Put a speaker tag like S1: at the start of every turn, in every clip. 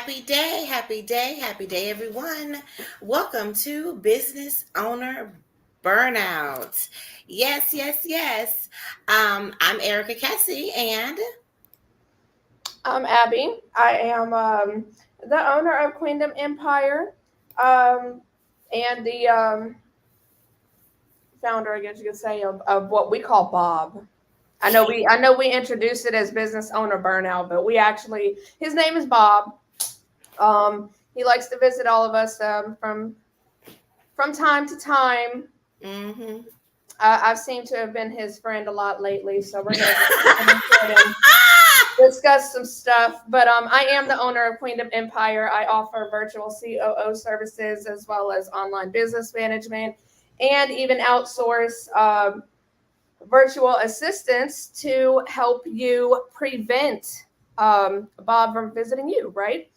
S1: happy day, everyone. Welcome to Business Owner Burnout. Yes. I'm Erica Kesse, and
S2: I'm Abby. I am the owner of Queendom Empire um, and the founder, I guess you could say, of what we call Bob. I know we introduced it as business owner burnout, but we actually his name is Bob. He likes to visit all of us from time to time.
S1: mm-hmm.
S2: I've seemed to have been his friend a lot lately, so we're gonna just come into it and discuss some stuff. But I am the owner of Queendom Empire. I offer virtual COO services as well as online business management, and even outsource virtual assistants to help you prevent Bob from visiting you. Right.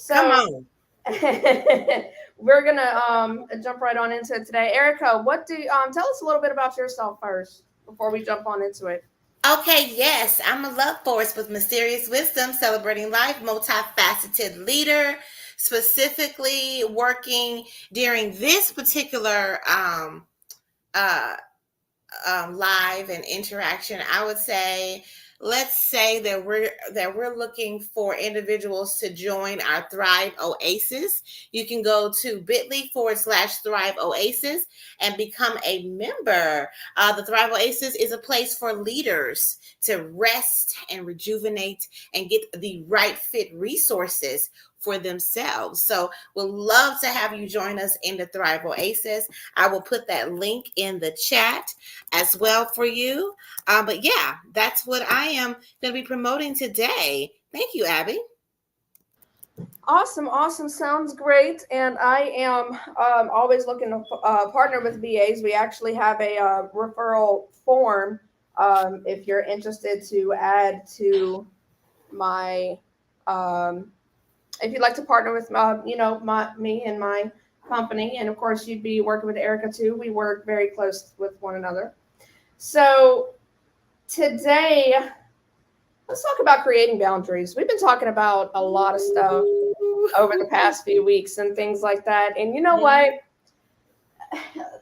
S1: Come
S2: So
S1: on.
S2: we're gonna jump right on into it today. Erica, what do tell us a little bit about yourself first before we jump on into it.
S1: Okay, yes, I'm a love force with mysterious wisdom, celebrating life, multifaceted leader, specifically working during this particular uh, live and interaction. I would say, let's say that we're looking for individuals to join our Thrive Oasis. You can go to bit.ly/Thrive Oasis and become a member. The Thrive Oasis is a place for leaders to rest and rejuvenate and get the right fit resources for themselves. So we'll love to have you join us in the Thrive Oasis. I will put that link in the chat as well for you. But yeah, that's what I am going to be promoting today. Thank you, Abby.
S2: Awesome. Sounds great. And I am always looking to partner with VAs. We actually have a referral form if you're interested to add to my, if you'd like to partner with, me and my company. And of course, you'd be working with Erica too. We work very close with one another. So today, let's talk about creating boundaries. We've been talking about a lot of stuff over the past few weeks and things like that. And you know what?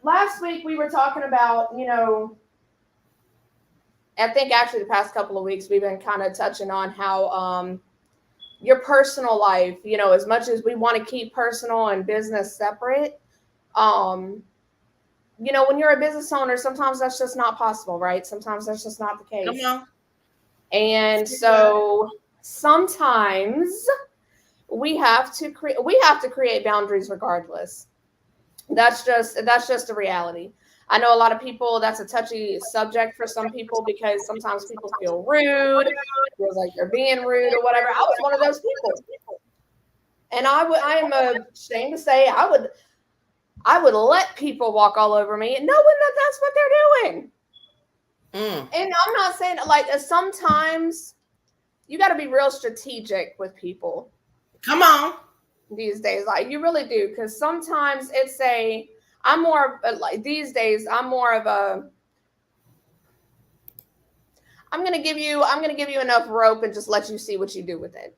S2: Last week we were talking about, I think actually the past couple of weeks we've been kind of touching on how your personal life, as much as we want to keep personal and business separate, um, when you're a business owner, sometimes that's just not possible, right? Sometimes that's just not the
S1: Come
S2: case.
S1: on.
S2: And so sometimes we have to create boundaries regardless. That's just a reality. I know a lot of people, that's a touchy subject for some people because sometimes people feel rude, feels like they're being rude or whatever. I was one of those people. And I am ashamed to say I would let people walk all over me knowing that that's what they're doing. And I'm not saying like sometimes you got to be real strategic with people
S1: Come on.
S2: these days. Like you really do, because sometimes I'm more like these days. I'm gonna give you enough rope and just let you see what you do with it.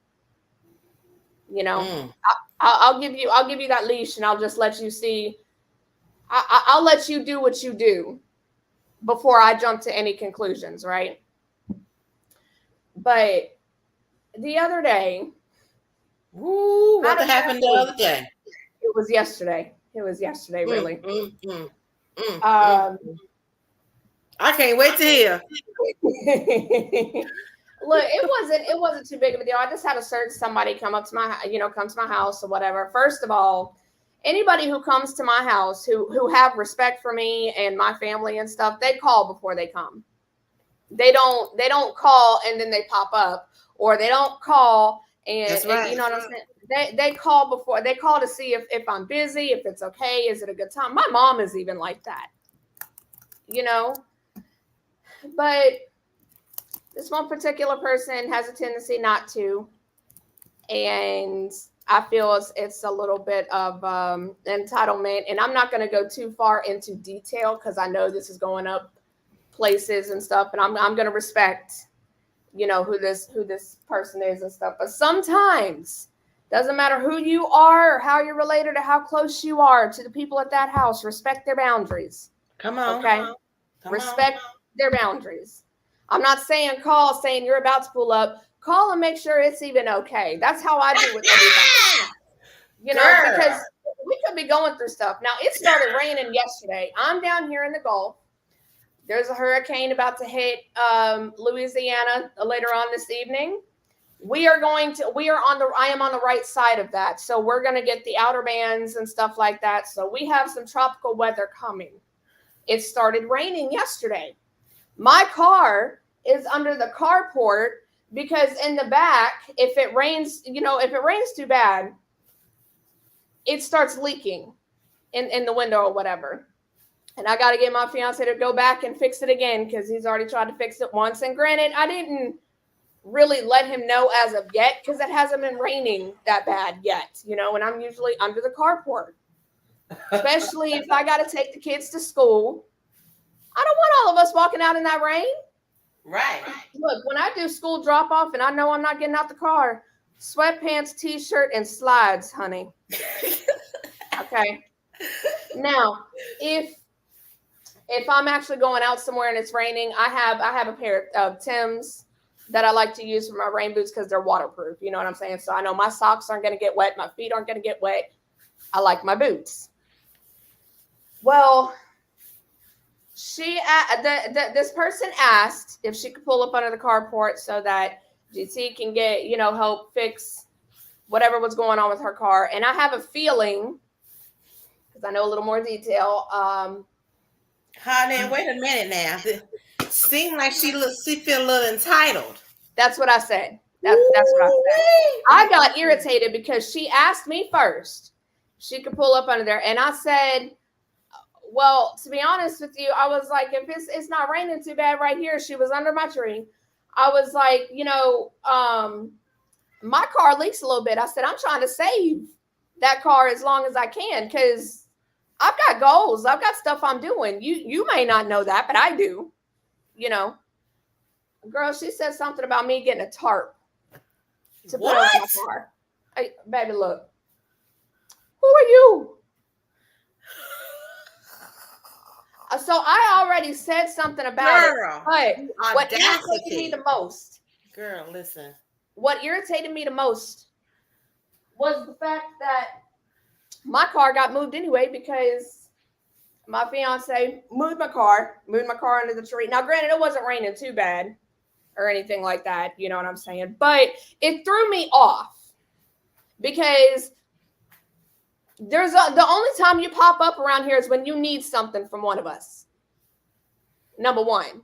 S2: You know,
S1: Mm.
S2: I'll give you that leash and I'll just let you see. I'll let you do what you do before I jump to any conclusions, right? But the other day,
S1: Ooh, what
S2: matter of
S1: happened the
S2: fact,
S1: other day?
S2: it was yesterday. It was yesterday,
S1: Mm,
S2: really.
S1: mm, mm,
S2: Um,
S1: mm. I can't wait to hear.
S2: Look, it wasn't too big of a deal. I just had a certain somebody come to my house or whatever. First of all, anybody who comes to my house who have respect for me and my family and stuff, they call before they come. They don't call and then they pop up, or they don't call
S1: That's
S2: and you
S1: right.
S2: know what I'm saying. They call before they call to see if I'm busy, if it's okay, is it a good time. My mom is even like that, you know. But this one particular person has a tendency not to, and I feel it's a little bit of entitlement. And I'm not going to go too far into detail because I know this is going up places and stuff, and I'm going to respect who this person is and stuff. But sometimes Doesn't matter who you are or how you're related or how close you are to the people at that house. Respect their boundaries.
S1: Come on.
S2: Okay? Respect their boundaries. I'm not saying saying you're about to pull up. Call and make sure it's even okay. That's how I do with everybody. Because we could be going through stuff. Now, it started raining yesterday. I'm down here in the Gulf. There's a hurricane about to hit Louisiana later on this evening. I am on the right side of that. So we're going to get the outer bands and stuff like that. So we have some tropical weather coming. It started raining yesterday. My car is under the carport because in the back, if it rains too bad, it starts leaking in the window or whatever. And I got to get my fiance to go back and fix it again because he's already tried to fix it once. And granted, I didn't really let him know as of yet because it hasn't been raining that bad yet, and I'm usually under the carport, especially if I got to take the kids to school. I don't want all of us walking out in that rain.
S1: Right.
S2: Look, when I do school drop off and I know I'm not getting out the car, sweatpants, t-shirt, and slides, honey. Okay. Now, if I'm actually going out somewhere and it's raining, I have a pair of Timbs that I like to use for my rain boots because they're waterproof. You know what I'm saying? So I know my socks aren't going to get wet. My feet aren't going to get wet. I like my boots. Well, this person asked if she could pull up under the carport so that GT can get, help fix whatever was going on with her car. And I have a feeling, because I know a little more detail.
S1: Honey, wait a minute now. Seemed like she feel a little entitled.
S2: That's what I said. That's what I said. I got irritated because she asked me first. She could pull up under there. And I said, well, to be honest with you, I was like, if it's not raining too bad right here, she was under my tree. I was like, my car leaks a little bit. I said, I'm trying to save that car as long as I can because I've got goals. I've got stuff I'm doing. You may not know that, but I do. Girl, she said something about me getting a tarp to put on my car. Hey, baby, look. Who are you? So I already said something about it. But what irritated me the most.
S1: Girl, listen.
S2: What irritated me the most was the fact that my car got moved anyway because my fiance moved my car under the tree. Now, granted, it wasn't raining too bad or anything like that. You know what I'm saying? But it threw me off because the only time you pop up around here is when you need something from one of us. Number one.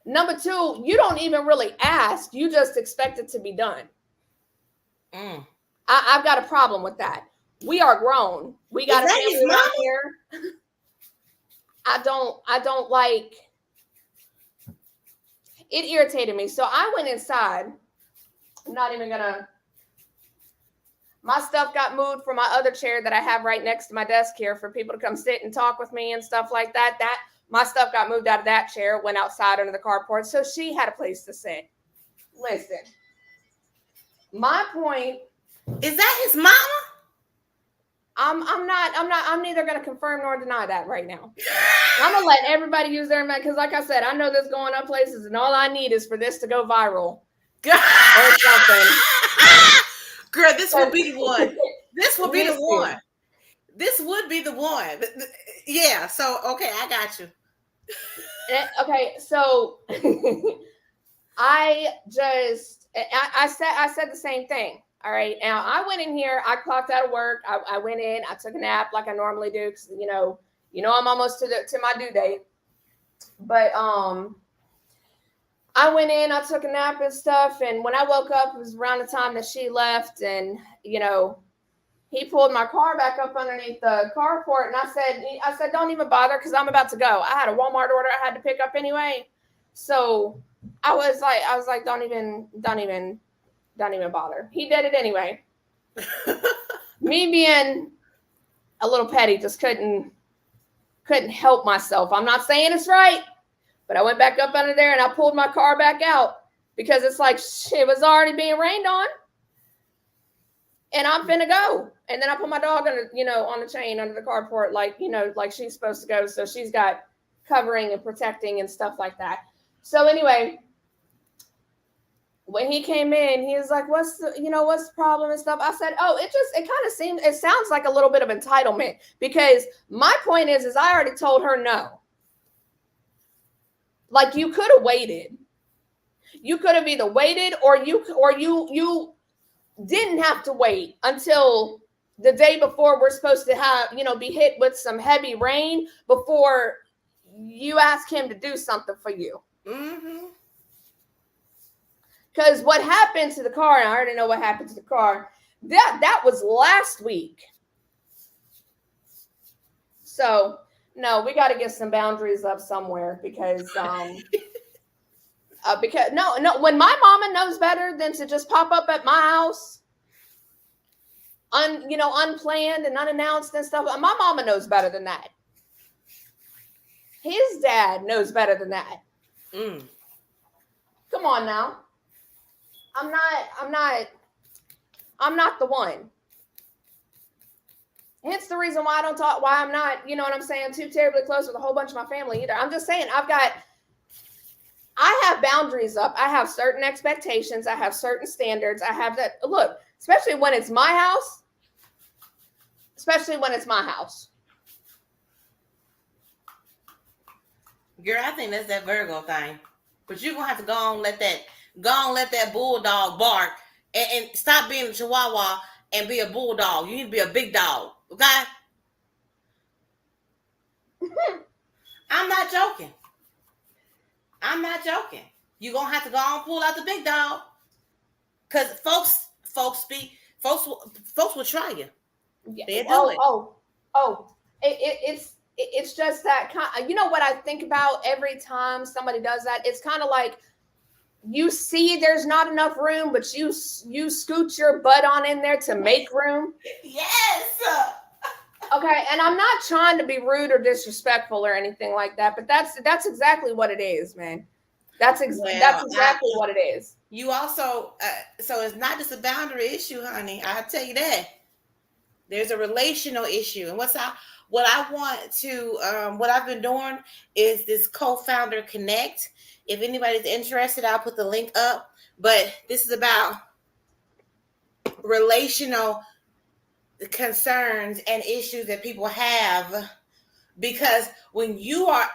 S2: Number two, you don't even really ask. You just expect it to be done. I've got a problem with that. We are grown. We got a family around here. I don't like. It irritated me. So I went inside. I'm not even gonna. My stuff got moved from my other chair that I have right next to my desk here for people to come sit and talk with me and stuff like that. My stuff got moved out of that chair, went outside under the carport, so she had a place to sit. Listen, my point
S1: is that his mama?
S2: I'm neither going to confirm nor deny that right now. I'm going to let everybody use their mind because, like I said, I know this going up places, and all I need is for this to go viral or something.
S1: Girl, this would be the one. This would be the one. This would be the one. Yeah. So, okay, I got you.
S2: Okay, so I said the same thing. All right. Now I went in here, I clocked out of work. I went in, I took a nap like I normally do. Cause you know, I'm almost to my due date, but, I went in, I took a nap and stuff. And when I woke up, it was around the time that she left. And, he pulled my car back up underneath the carport. And I said, don't even bother. Cause I'm about to go. I had a Walmart order I had to pick up anyway. So I was like, don't even bother. He did it anyway. Me being a little petty, just couldn't help myself. I'm not saying it's right, but I went back up under there and I pulled my car back out because it's like, shit, it was already being rained on. and I'm finna go. And then I put my dog on, on the chain under the carport, like, like she's supposed to go. So she's got covering and protecting and stuff like that. So anyway, when he came in, he was like, what's the problem and stuff? I said, oh, it sounds like a little bit of entitlement, because my point is I already told her no. Like, you could have waited. You could have either waited, or you didn't have to wait until the day before we're supposed to have, be hit with some heavy rain before you ask him to do something for you.
S1: Mm-hmm.
S2: Because what happened to the car, and I already know what happened to the car, that was last week. So, no, we got to get some boundaries up somewhere, because when my mama knows better than to just pop up at my house, unplanned and unannounced and stuff. My mama knows better than that. His dad knows better than that. Come on now. I'm not the one. Hence the reason why I'm not, too terribly close with a whole bunch of my family either. I'm just saying, I have boundaries up. I have certain expectations. I have certain standards. I have that. Look, especially when it's my house.
S1: Girl, I think that's that Virgo thing. But you're going to have to go on let that bulldog bark and stop being a chihuahua and be a bulldog. You need to be a big dog, okay? I'm not joking. You're going to have to go on and pull out the big dog. Because folks will try you.
S2: Yeah. It's just that what I think about every time somebody does that. It's kind of like, you see there's not enough room, but you scoot your butt on in there to make room.
S1: Yes.
S2: Okay, and I'm not trying to be rude or disrespectful or anything like that, but that's exactly what it is, man. That's exactly what it is.
S1: You also, so it's not just a boundary issue, honey. I'll tell you that. There's a relational issue. And what I've been doing is this co-founder connect. If anybody's interested, I'll put the link up. But this is about relational concerns and issues that people have. Because when you are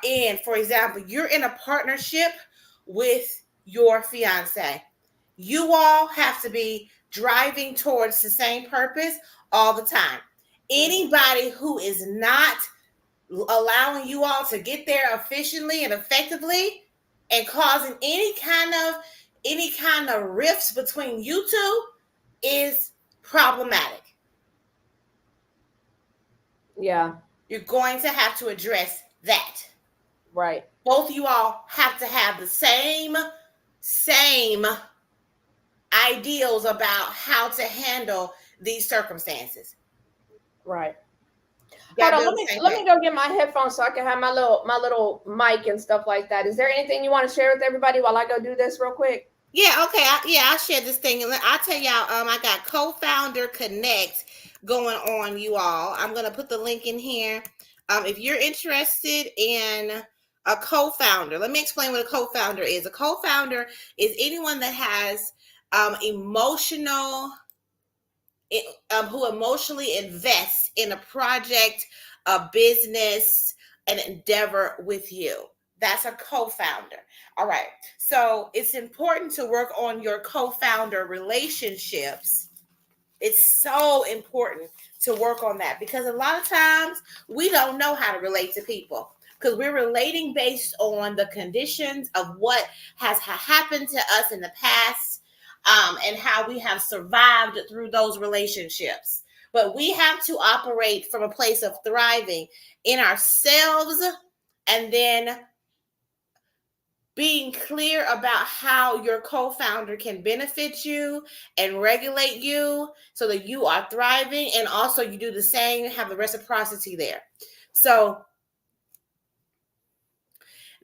S1: for example, you're in a partnership with your fiance, you all have to be driving towards the same purpose all the time. Anybody who is not allowing you all to get there efficiently and effectively and causing any kind of rifts between you two is problematic.
S2: Yeah.
S1: You're going to have to address that.
S2: Right.
S1: Both of you all have to have the same ideals about how to handle these circumstances.
S2: Right. Hold on, let me go get my headphones so I can have my little mic and stuff like that. Is there anything you want to share with everybody while I go do this real quick?
S1: Yeah, okay. I'll share this thing. And I'll tell y'all, I got Co-Founder Connect going on, you all. I'm going to put the link in here. If you're interested in a co-founder, let me explain what a co-founder is. A co-founder is anyone that has who emotionally invests in a project, a business, an endeavor with you. That's a co-founder. All right. So it's important to work on your co-founder relationships. It's so important to work on that, because a lot of times we don't know how to relate to people, because we're relating based on the conditions of what has happened to us in the past, and how we have survived through those relationships. But we have to operate from a place of thriving in ourselves, and then being clear about how your co-founder can benefit you and regulate you so that you are thriving, and also you do the same, have the reciprocity there. So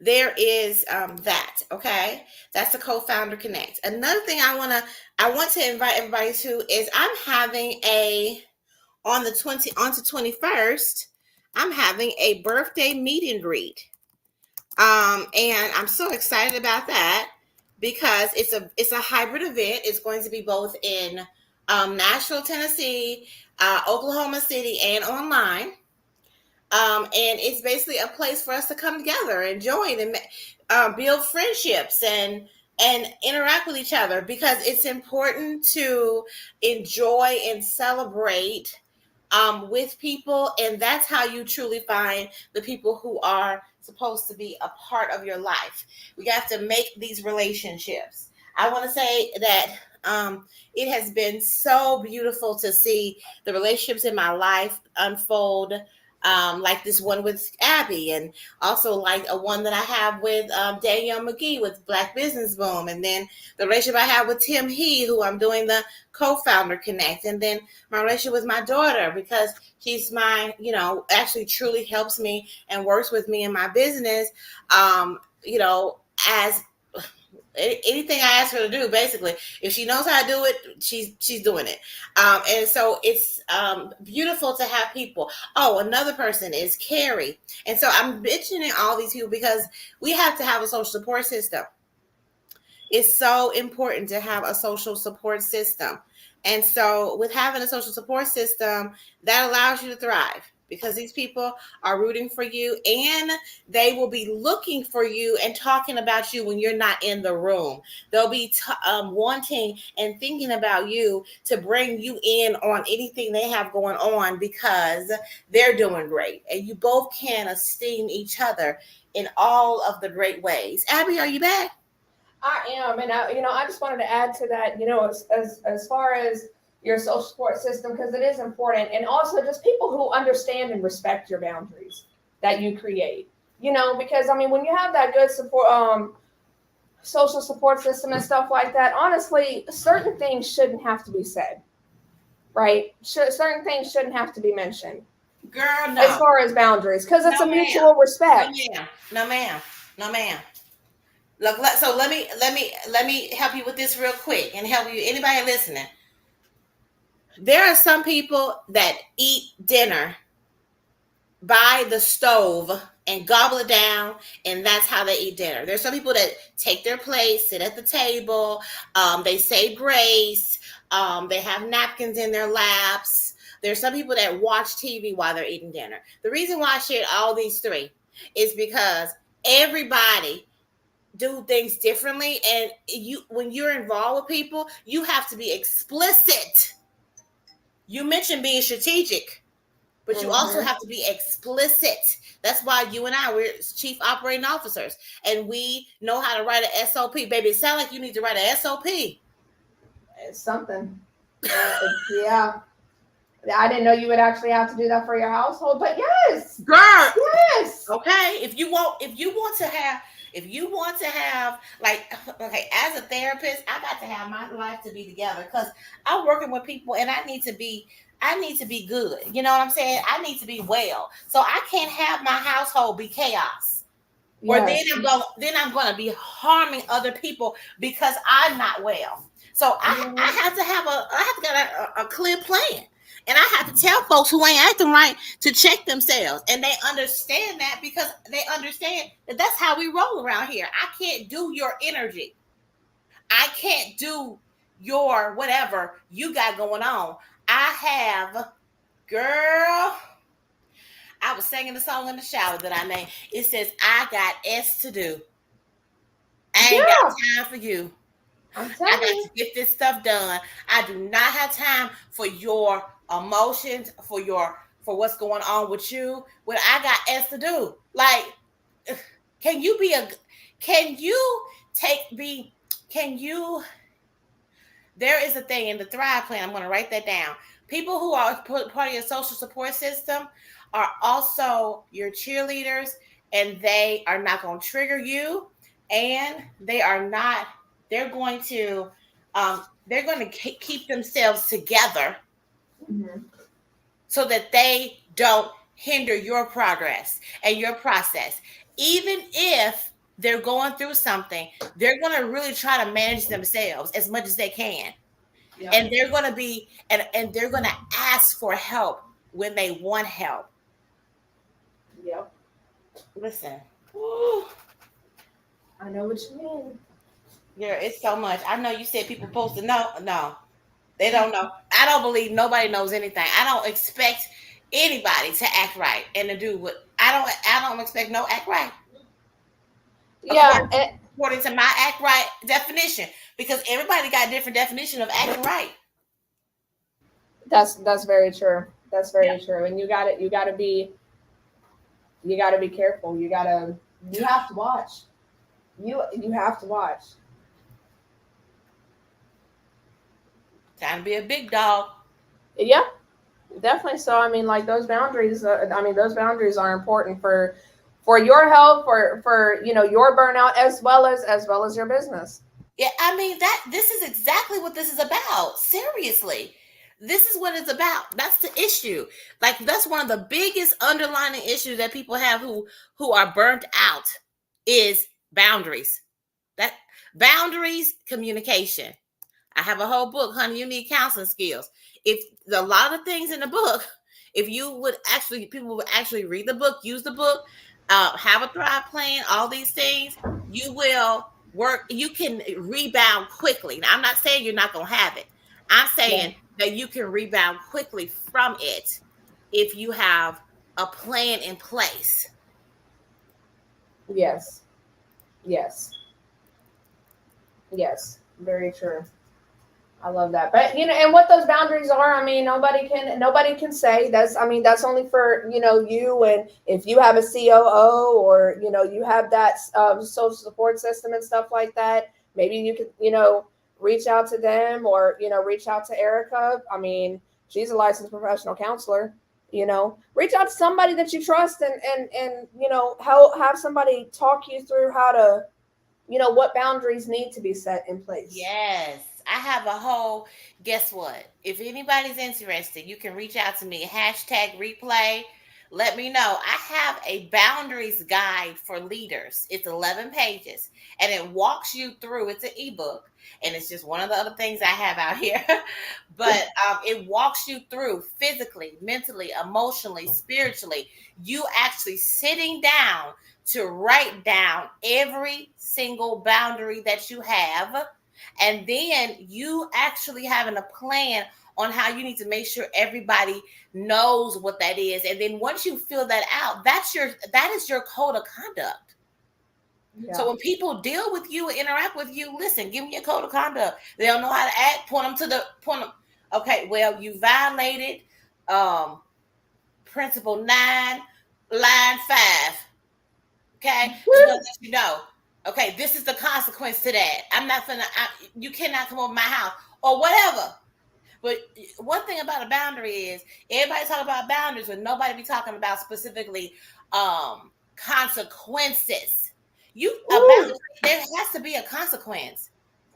S1: there is that. Okay, that's the co-founder connect. Another thing I want to invite everybody to is I'm having a on the 21st. I'm having a birthday meet and greet. And I'm so excited about that because it's a hybrid event. It's going to be both in Nashville, Tennessee, Oklahoma City, and online. And it's basically a place for us to come together and join and build friendships and interact with each other, because it's important to enjoy and celebrate with people, and that's how you truly find the people who are supposed to be a part of your life. We have to make these relationships. I want to say that it has been so beautiful to see the relationships in my life unfold, like this one with Abby, and also like a one that I have with Danielle McGee with Black Business Boom, and then the relationship I have with Tim He, who I'm doing the co-founder connect, and then my relationship with my daughter, because she's my, actually truly helps me and works with me in my business, as anything I ask her to do, basically, if she knows how to do it, she's doing it. And so it's beautiful to have people. Oh, another person is Carrie. And so I'm mentioning all these people because we have to have a social support system. It's so important to have a social support system. And so with having a social support system, that allows you to thrive, because these people are rooting for you, and they will be looking for you and talking about you when you're not in the room. They'll be wanting and thinking about you to bring you in on anything they have going on, because they're doing great. And you both can esteem each other in all of the great ways. Abby, are you back?
S2: I am, and I just wanted to add to that, as far as your social support system, because it is important, and also just people who understand and respect your boundaries that you create. Because when you have that good support, social support system and stuff like that, honestly, certain things shouldn't have to be said, right? Certain things shouldn't have to be mentioned.
S1: Girl, no.
S2: As far as boundaries, because it's
S1: No,
S2: a mutual respect.
S1: No, ma'am. No, ma'am. No, ma'am. Look, so let me help you with this real quick, and help you, anybody listening. There are some people that eat dinner by the stove and gobble it down, and that's how they eat dinner. There's some people that take their place, sit at the table, they say grace, they have napkins in their laps. There's some people that watch TV while they're eating dinner. The reason why I shared all these three is because everybody do things differently, and when you're involved with people, you have to be explicit. You mentioned being strategic, but you also have to be explicit. That's why you and we're chief operating officers, and we know how to write an SOP. Baby, it sounds like you need to write an SOP.
S2: It's something. Yeah. I didn't know you would actually have to do that for your household, but yes,
S1: girl,
S2: yes.
S1: Okay, if you want to have, like, okay, as a therapist, I got to have my life to be together, because I'm working with people, and I need to be good. You know what I'm saying? I need to be well. So I can't have my household be chaos. Yes. Or then I'm going to be harming other people because I'm not well. So I have to have a clear plan. And I have to tell folks who ain't acting right to check themselves. And they understand that, because they understand that that's how we roll around here. I can't do your energy. I can't do your whatever you got going on. Girl, I was singing the song in the shower that I made. It says, I got S to do. I ain't got time for you. I got to get this stuff done. I do not have time for your emotions, for what's going on with you, when I got S to do. Like, can you there is a thing in the Thrive Plan. I'm going to write that down. People who are part of your social support system are also your cheerleaders, and they are not going to trigger you, and they're going to keep themselves together, so that they don't hinder your progress and your process. Even if they're going through something, they're going to really try to manage themselves as much as they can.
S2: Yep.
S1: And they're going to be, and they're going to ask for help when they want help.
S2: Yep.
S1: Listen, woo,
S2: I know what you mean.
S1: yeah, it's so much. I know you said people supposed to know. No, they don't know. I don't believe nobody knows anything. I don't expect anybody to act right and to do what I don't expect no act right.
S2: Yeah,
S1: According to my act right definition, because everybody got a different definition of acting right.
S2: that's very true. That's very
S1: Yeah.
S2: true. And you gotta be careful. You have to watch. You have to watch.
S1: Time to be a big dog.
S2: Yeah, definitely. So I mean, like those boundaries. Those boundaries are important for your health, for your burnout, as well as your business.
S1: Yeah, I mean that this is exactly what this is about. Seriously. This is what it's about. That's the issue. Like that's one of the biggest underlying issues that people have who are burnt out is boundaries. That boundaries, communication. I have a whole book, honey. You need counseling skills. If a lot of things in the book, if you would actually, people would actually read the book, use the book, have a Thrive plan, all these things, you will work. You can rebound quickly. Now, I'm not saying you're not going to have it. I'm
S2: Yeah.
S1: saying that you can rebound quickly from it if you have a plan in place.
S2: Yes. Yes. Yes. Very true. I love that. But and what those boundaries are, I mean, nobody can say that's. I mean, that's only for you, and if you have a COO or you have that social support system and stuff like that, maybe you could reach out to them or reach out to Erica. I mean, she's a licensed professional counselor. Reach out to somebody that you trust and have somebody talk you through how to what boundaries need to be set in place.
S1: Yes. I have a whole, guess what? If anybody's interested, you can reach out to me. Hashtag replay. Let me know. I have a boundaries guide for leaders. It's 11 pages and it walks you through. It's an ebook and it's just one of the other things I have out here. But it walks you through physically, mentally, emotionally, spiritually. You actually sitting down to write down every single boundary that you have. And then you actually having a plan on how you need to make sure everybody knows what that is. And then once you fill that out, that is your code of conduct. Yeah. So when people deal with you and interact with you, listen, give me a code of conduct. They don't know how to act, point them. Okay, well, you violated principle 9, line 5. Okay, just want to let you know. Okay, this is the consequence to that. You cannot come over my house or whatever. But one thing about a boundary is everybody talk about boundaries, but nobody be talking about specifically consequences. A boundary, there has to be a consequence.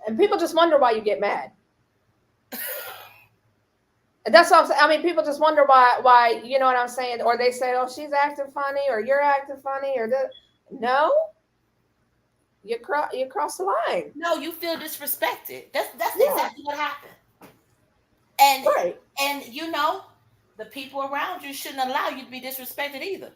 S2: And people just wonder why you get mad. That's what I'm saying. I mean, people just wonder why, you know what I'm saying? Or they say, oh, she's acting funny, or you're acting funny, or no. You cross the line.
S1: No, you feel disrespected. That's exactly what happened. And
S2: right.
S1: And the people around you shouldn't allow you to be disrespected either.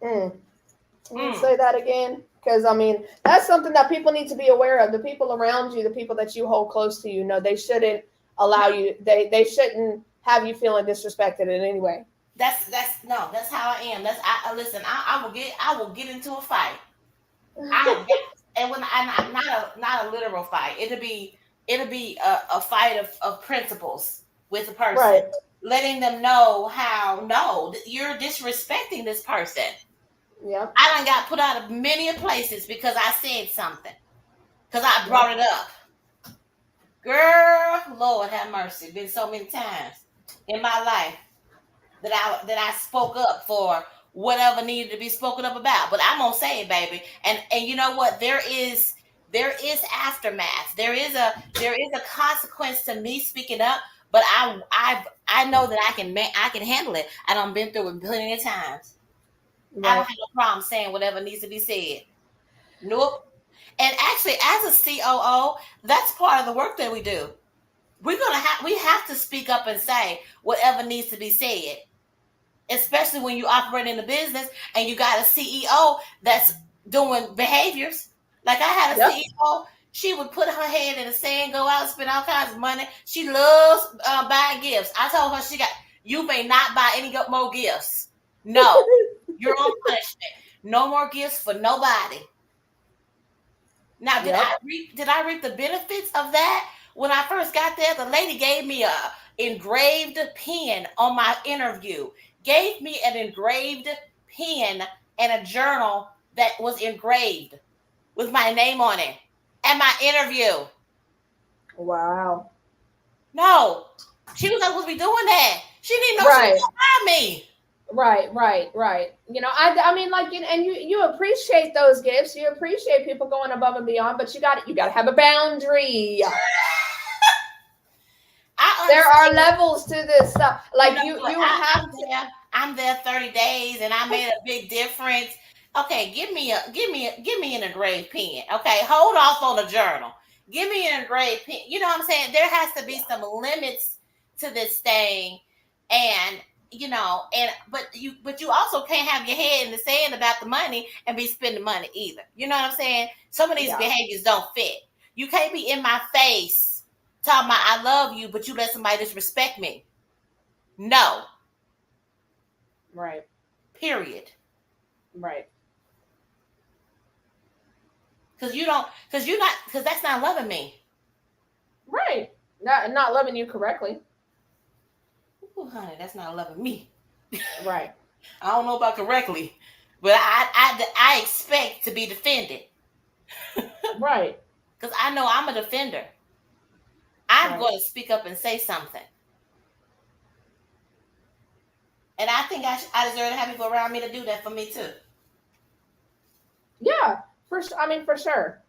S2: Say that again, because I mean that's something that people need to be aware of. The people around you, the people that you hold close to you, they shouldn't allow you. They shouldn't have you feeling disrespected in any way.
S1: That's how I am. Listen. I will get into a fight. And when I'm not a literal fight, it'll be a fight of principles with a person,
S2: right.
S1: Letting them know how you're disrespecting this person.
S2: Yeah,
S1: I done got put out of many places because I said something, because I brought it up. Girl, Lord have mercy, been so many times in my life that I spoke up for whatever needed to be spoken up about. But I'm gonna say it, baby. And you know what? There is aftermath. There is a consequence to me speaking up. But I know that I can handle it. I done been through it plenty of times. Right. I don't have no problem saying whatever needs to be said. Nope. And actually, as a COO, that's part of the work that we do. We have to speak up and say whatever needs to be said, especially when you operate in the business and you got a CEO that's doing behaviors. Like I had a
S2: Yep.
S1: CEO, she would put her head in the sand, go out and spend all kinds of money. She loves buying gifts. I told her you may not buy any more gifts. No, you're on punishment. No more gifts for nobody. Now,
S2: Yep.
S1: did I reap the benefits of that? When I first got there, the lady gave me a engraved pen on my interview. Gave me an engraved pen and a journal that was engraved with my name on it at my interview.
S2: Wow.
S1: No, she was not supposed to be doing that. She didn't know she was
S2: Right.
S1: gonna hire me.
S2: Right. I mean, like, and you appreciate those gifts. You appreciate people going above and beyond, but you got to have a boundary.
S1: I
S2: There are
S1: understand.
S2: levels to this stuff. Like
S1: But
S2: you have to.
S1: I'm there 30 days and I made a big difference. Okay, give me an engraved pen. Okay, hold off on the journal. Give me an engraved pen. You know what I'm saying? There has to be some limits to this thing. And but you also can't have your head in the sand about the money and be spending money either. You know what I'm saying? Some of these
S2: Yeah.
S1: behaviors don't fit. You can't be in my face talking about I love you, but you let somebody disrespect me. No.
S2: Right.
S1: Period.
S2: Right.
S1: Because that's not loving me.
S2: Right. Not loving you correctly.
S1: Ooh, honey, that's not loving me.
S2: Right.
S1: I don't know about correctly, but I expect to be defended
S2: Right.
S1: because I know I'm a defender. I'm
S2: Right.
S1: going to speak up and say something, and I think I deserve to have people around me to do that for me too.
S2: Yeah. I mean, for sure.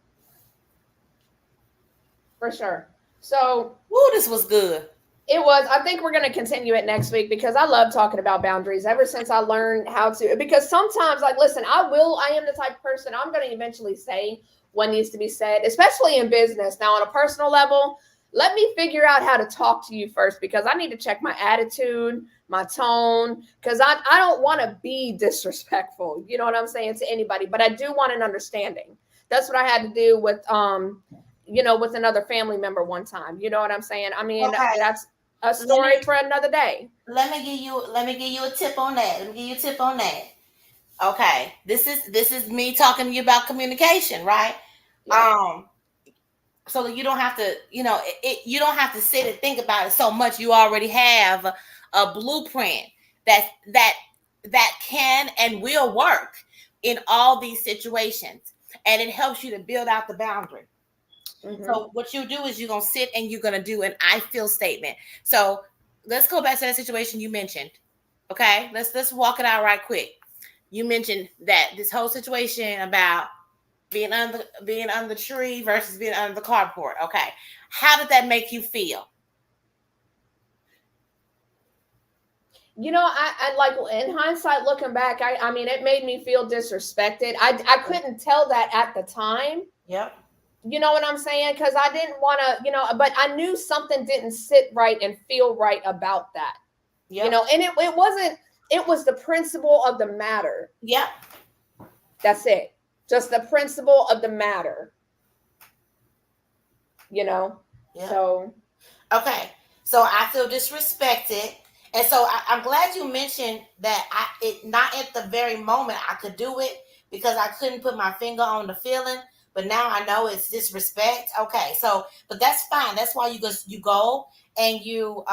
S2: For sure. So
S1: Ooh, this was good.
S2: it was. I think we're going to continue it next week because I love talking about boundaries ever since I learned how to. Because sometimes, like, listen, I am the type of person, I'm going to eventually say what needs to be said, especially in business. Now, on a personal level, let me figure out how to talk to you first because I need to check my attitude, my tone, because I don't want to be disrespectful. You know what I'm saying, to anybody, but I do want an understanding. That's what I had to do with another family member one time. You know what I'm saying? I mean,
S1: Okay,
S2: that's a
S1: let me
S2: story for another day.
S1: let me give you a tip on that. Let me give you a tip on that. Okay, this is me talking to you about communication, right?
S2: Yep.
S1: Um, so that you don't have to, you don't have to sit and think about it so much. You already have a blueprint that that that can and will work in all these situations, and it helps you to build out the boundary.
S2: Mm-hmm.
S1: So what you do is you're gonna sit and you're gonna do an I feel statement. So let's go back to that situation you mentioned. Okay, let's walk it out right quick. You mentioned that this whole situation about being under the tree versus being under the carport. Okay, how did that make you feel?
S2: I like, in hindsight, looking back, I mean, it made me feel disrespected. I couldn't tell that at the time.
S1: Yep.
S2: You know what I'm saying? Because I didn't want to, but I knew something didn't sit right and feel right about that.
S1: Yep.
S2: And it wasn't, it was the principle of the matter.
S1: Yep.
S2: That's it. Just the principle of the matter, you know?
S1: Yep.
S2: So,
S1: Okay. So I feel disrespected. And so I'm glad you mentioned that not at the very moment I could do it because I couldn't put my finger on the feeling, but now I know it's disrespect. Okay, so but that's fine. That's why you go and you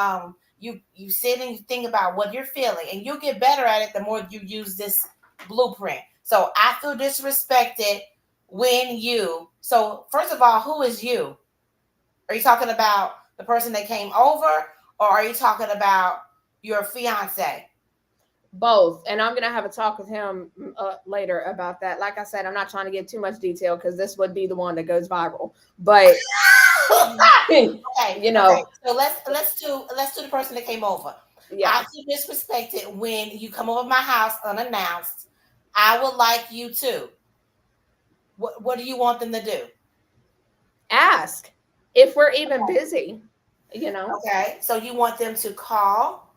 S1: sit and you think about what you're feeling, and you'll get better at it the more you use this blueprint. So I feel disrespected when you. So first of all, who is you? Are you talking about the person that came over, or are you talking about your fiance?
S2: both. And I'm going to have a talk with him later about that. Like I said, I'm not trying to get too much detail because this would be the one that goes viral. But,
S1: Okay,
S2: you know,
S1: okay. So let's do the person that came over.
S2: yeah.
S1: I feel disrespected when you come over my house unannounced. I would like you to. What do you want them to do?
S2: Ask if we're even busy, you know.
S1: Okay, so you want them to call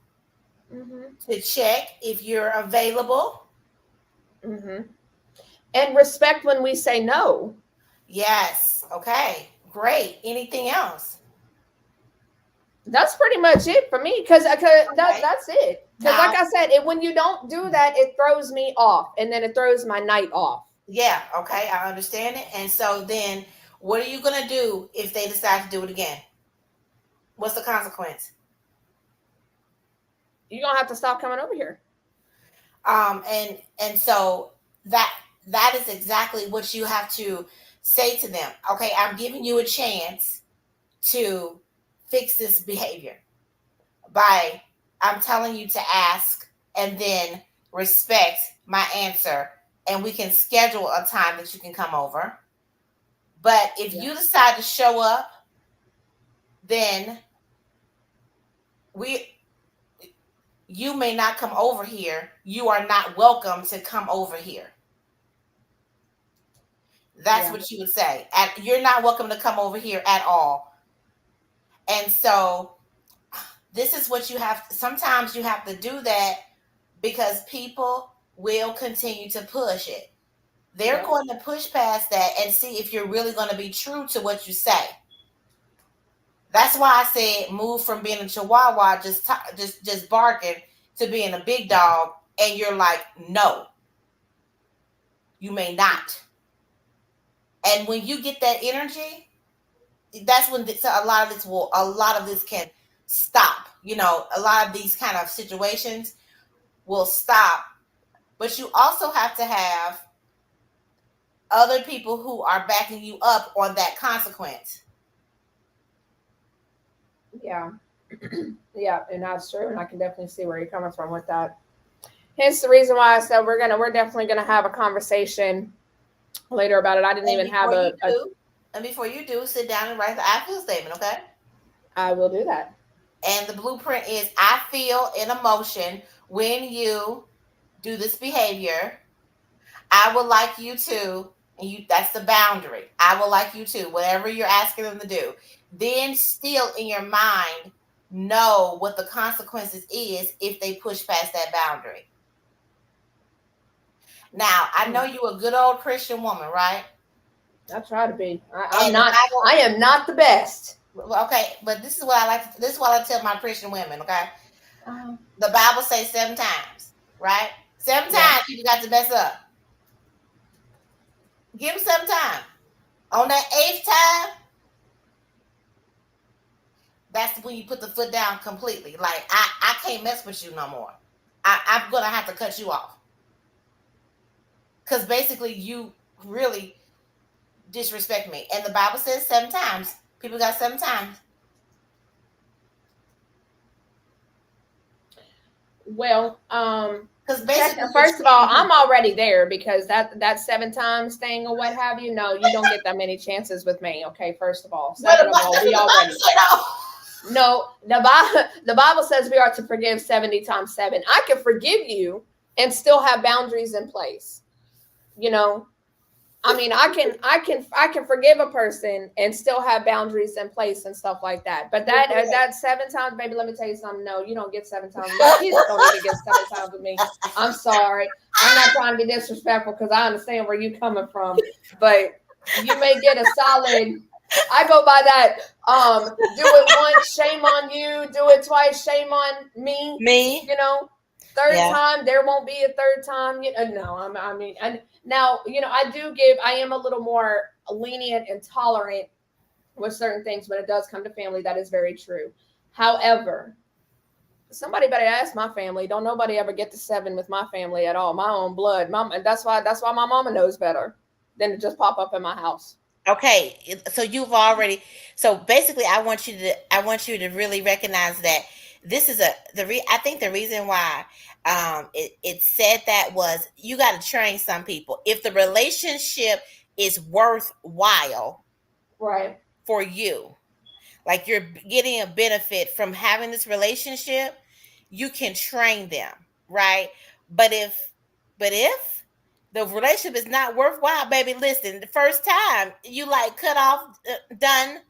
S2: Hmm.
S1: to check if you're available.
S2: Hmm. And respect when we say no.
S1: Yes. Okay. Great. Anything else?
S2: That's pretty much it for me, because
S1: Okay.
S2: that's it. Because like
S1: Now,
S2: I said, when you don't do that, it throws me off, and then it throws my night off.
S1: yeah. Okay. I understand it. And so then, what are you gonna do if they decide to do it again? What's the consequence?
S2: You're gonna have to stop coming over here.
S1: And so that that is exactly what you have to say to them. Okay, I'm giving you a chance to fix this behavior by I'm telling you to ask and then respect my answer, and we can schedule a time that you can come over. But if
S2: Yeah.
S1: you decide to show up, then we you may not come over here. You are not welcome to come over here. That's
S2: Yeah.
S1: what you would say. You're not welcome to come over here at all. And so this is what you have. Sometimes you have to do that because people will continue to push it. They're
S2: Yeah.
S1: going to push past that and see if you're really going to be true to what you say. That's why I said move from being a chihuahua, just barking, to being a big dog. And you're like, no, you may not. And when you get that energy, that's when so a lot of this can stop. A lot of these kind of situations will stop. But you also have to have other people who are backing you up on that consequence.
S2: Yeah. Yeah, and that's true, and I can definitely see where you're coming from with that. Hence the reason why I said we're definitely gonna have a conversation later about it. I didn't
S1: And
S2: even have
S1: before you
S2: a
S1: do, sit down and write the I feel statement, okay?
S2: I will do that.
S1: And the blueprint is I feel an emotion when you do this behavior. I would like you to, and you that's the boundary. I would like you to, whatever you're asking them to do. Then still in your mind, know what the consequences is if they push past that boundary. Now, I know you a good old Christian woman, right?
S2: I try to be. I'm
S1: And the
S2: not.
S1: Bible,
S2: I am not the best.
S1: okay, but this is what I like. This is what I tell my Christian women. Okay,
S2: Uh,
S1: the Bible says 7 times, right? Seven
S2: yeah.
S1: times people got to mess up. Give them 7 times. On that eighth time, that's when you put the foot down completely. Like I can't mess with you no more. I'm gonna have to cut you off because basically you really disrespect me. And the Bible says 7 times. People got 7 times.
S2: Well,
S1: Because
S2: check.
S1: basically you're
S2: First of all,
S1: treating
S2: I'm
S1: me.
S2: already there because that 7 times thing or what have you. No, you don't get that many chances with me. Okay, first of all,
S1: But
S2: second of all,
S1: that's
S2: we
S1: what the Bible
S2: already.
S1: said. No.
S2: No, the Bible says we are to forgive 70 times 7. I can forgive you and still have boundaries in place. You know, I mean, I can forgive a person and still have boundaries in place and stuff like that. But that 7 times, baby, let me tell you something. No, you don't get 7 times. My kids don't even get 7 times with me. I'm sorry. I'm not trying to be disrespectful because I understand where you're coming from, but you may get a solid. I go by that. Do it once, shame on you. Do it twice, shame on me.
S1: Me?
S2: You know, third
S1: Yeah.
S2: time there won't be a third time. No, I mean, and now I am a little more lenient and tolerant with certain things when it does come to family. That is very true. However, somebody better ask my family. Don't nobody ever get to 7 with my family at all. My own blood, mom, and that's why my mama knows better than to just pop up in my house.
S1: Okay. So you've already. So basically, I want you to really recognize that this is I think the reason why it said that was you got to train some people. If the relationship is worthwhile
S2: Right.
S1: for you, like you're getting a benefit from having this relationship, you can train them, right? But if the relationship is not worthwhile, baby. Listen, the first time you like cut off, done,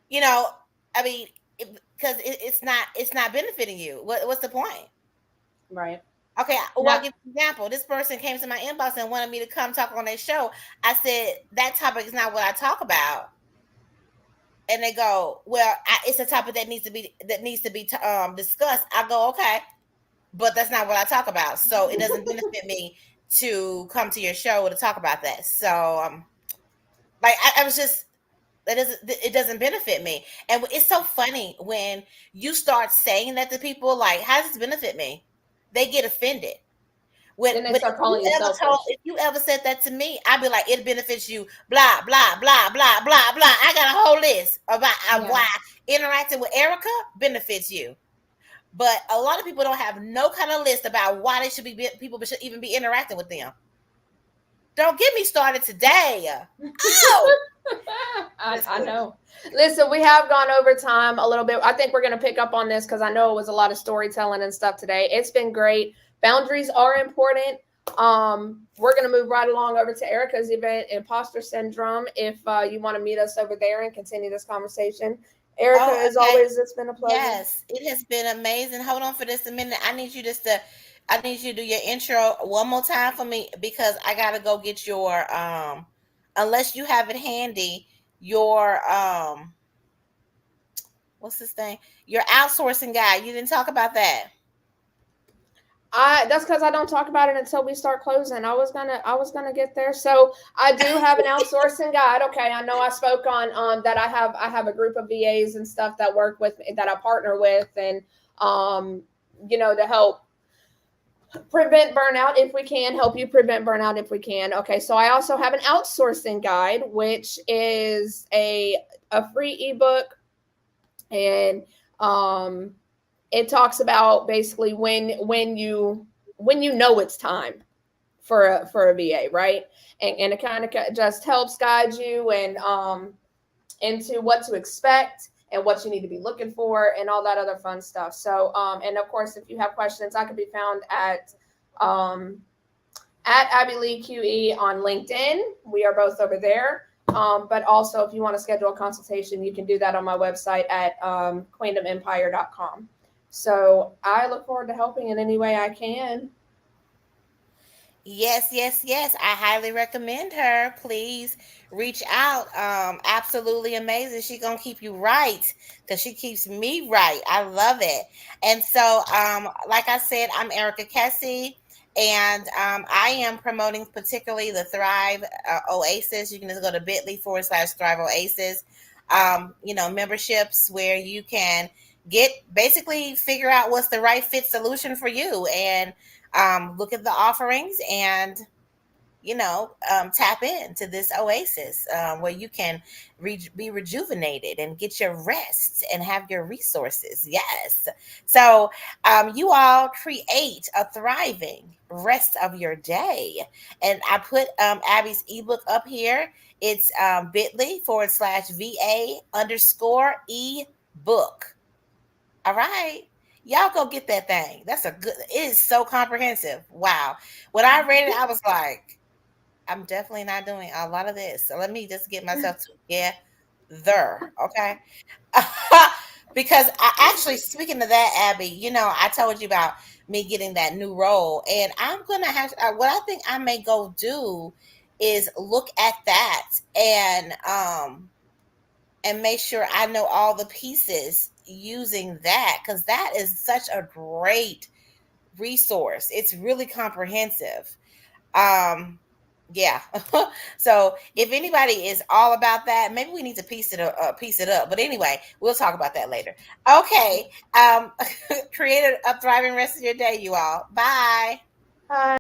S1: you know, I mean, because it's not benefiting you. What's the point?
S2: Right.
S1: Okay, well, I'll
S2: Now,
S1: give you an example. This person came to my inbox and wanted me to come talk on their show. I said that topic is not what I talk about, and they go, "Well, it's a topic that needs to be discussed." I go, "Okay, but that's not what I talk about, so it doesn't benefit me to come to your show to talk about that." So, like, I was just it doesn't benefit me, and it's so funny when you start saying that to people, like, "How does this benefit me?" They get offended.
S2: then they
S1: But
S2: start calling you selfish.
S1: if you ever said that to me, I'd be like, it benefits you, blah, blah, blah, blah, blah, blah. I got a whole list about
S2: Yeah.
S1: why interacting with Erica benefits you. But a lot of people don't have no kind of list about why they should be people should even be interacting with them. Don't get me started today. Oh,
S2: I know. Listen, we have gone over time a little bit. I think we're going to pick up on this because I know it was a lot of storytelling and stuff today. It's been great. Boundaries are important. We're going to move right along over to Erica's event, Imposter Syndrome. If you want to meet us over there and continue this conversation, Erica,
S1: oh,
S2: as
S1: okay.
S2: always, it's been a pleasure.
S1: Yes, it has been amazing. Hold on for just a minute. I need you to do your intro one more time for me because I gotta go get your unless you have it handy, your what's this thing? Your outsourcing guy. You didn't talk about that.
S2: That's because I don't talk about it until we start closing. I was gonna get there. So I do have an outsourcing guide. Okay, I know I spoke on that. I have a group of VAs and stuff that work with that I partner with, and to help prevent burnout if we can, help you prevent burnout if we can. Okay, so I also have an outsourcing guide, which is a free ebook, and it talks about basically when you know it's time for a VA, right? And it kind of just helps guide you and into what to expect and what you need to be looking for and all that other fun stuff. So and of course, if you have questions, I can be found um, at Abby Lee QE on LinkedIn. We are both over there. But also, if you want to schedule a consultation, you can do that on my website at queendomempire.com. So I look forward to helping in any way I can.
S1: Yes, yes, yes. I highly recommend her. Please reach out. Absolutely amazing. She gonna keep you right because she keeps me right. I love it. And so, like I said, I'm Erica Kesse, and I am promoting particularly the Thrive Oasis. You can just go to bit.ly/Thrive Oasis. Memberships where you can get basically figure out what's the right fit solution for you and look at the offerings and tap into this oasis where you can be rejuvenated and get your rest and have your resources. Yes. So you all create a thriving rest of your day. And I put Abby's ebook up here. It's bit.ly/VA_ebook. All right. Y'all go get that thing. It is so comprehensive. Wow. When I read it, I was like, I'm definitely not doing a lot of this. So let me just get myself together. Okay. Because speaking of that, Abby, I told you about me getting that new role, and I'm going to have, what I think I may go do is look at that and make sure I know all the pieces using that because that is such a great resource. It's really comprehensive. Yeah. So if anybody is all about that, maybe we need to piece it up. But anyway, we'll talk about that later. Okay. Create a thriving rest of your day, you all. Bye.
S2: Hi.